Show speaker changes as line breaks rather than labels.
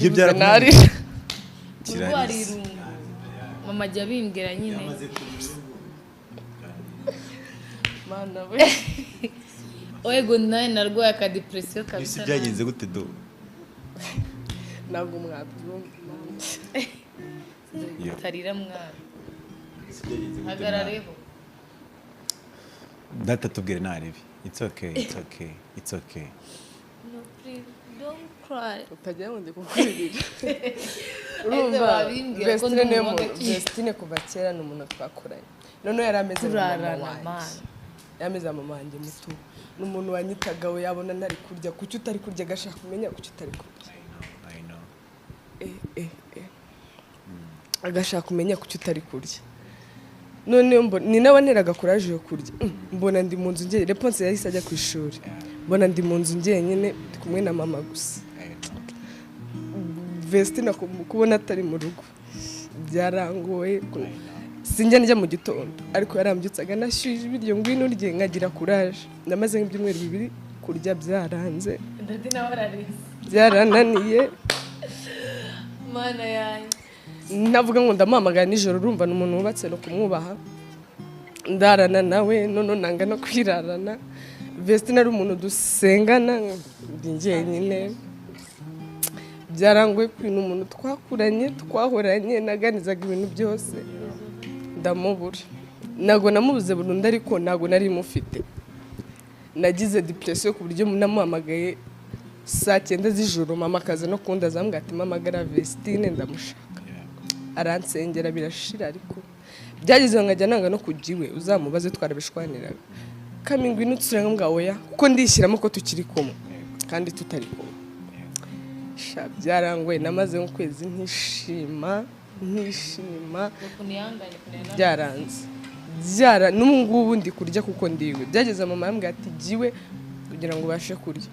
ibyo
byarakunaniye
kirarize
mama ajya bimbwira nyine mana we oyego nawe narwaye aka depression kabisa
byagenze gute do
ntabwo mwabyumva
tarira mwana hagarareho
data tubwire narebe it's okay
no please don't cry
utagira ngo ndi kukurira
urumva
Vestine kuva kera ni umuntu twakoranye noneho yari ameze nka mama wanjye muto ni umuntu wanyitaga we yabona ntari kurya kuki utari kurya agashaka kumenya kuki utari kurya agashaka kumenya kuki utari kurya none ni nawe nteraga kuraje yo kurya mbona ndi mu nzu ngiye reponse yahise ajya ku ishuri mbona ndi mu nzu ngiye nyine ndi kumwe na mama gusa Vestine kubona atari mu rugo byarangoye sinjya njya mu gitondo ariko yarambyutsaga nashyuje ibiryo ngwino urye nkagira kuraje namaze nk'ibyumweru 2 kurya byaranze
ndati nawe ararize
byarananiye
mana yanjye
navuga ngo ndamuhamagara nijoro urumva ni umuntu wubatse no kumwubaha ndarana nawe none nanga no kwirarana Vestine ari umuntu dusengana njye nyine byarangoye kwino umuntu twakuranye twahoranye naganizaga ibintu byose ndamubura nago namubuze burundu ariko nago nari mufite nagize depression ku buryo namuhamagaye saa 9 z'ijoro mama akaza no kunda azambwa ati mamagara Vestine ndamushaka aransengera birashira ariko byageze nkajya nanga no kujiwe uzamubaze twarabishwaniraga kamingwi nutsura ngambwa oya kuko ndishyiramo ko tukiri kumwe kandi tutari kumwe byarangwe namaze nk'ukwezi ntishima byaranze n'ubu ngubu ndi kurya kuko ndiwe byageze mama yambwira ati giwe kugira ngo ubashe kurya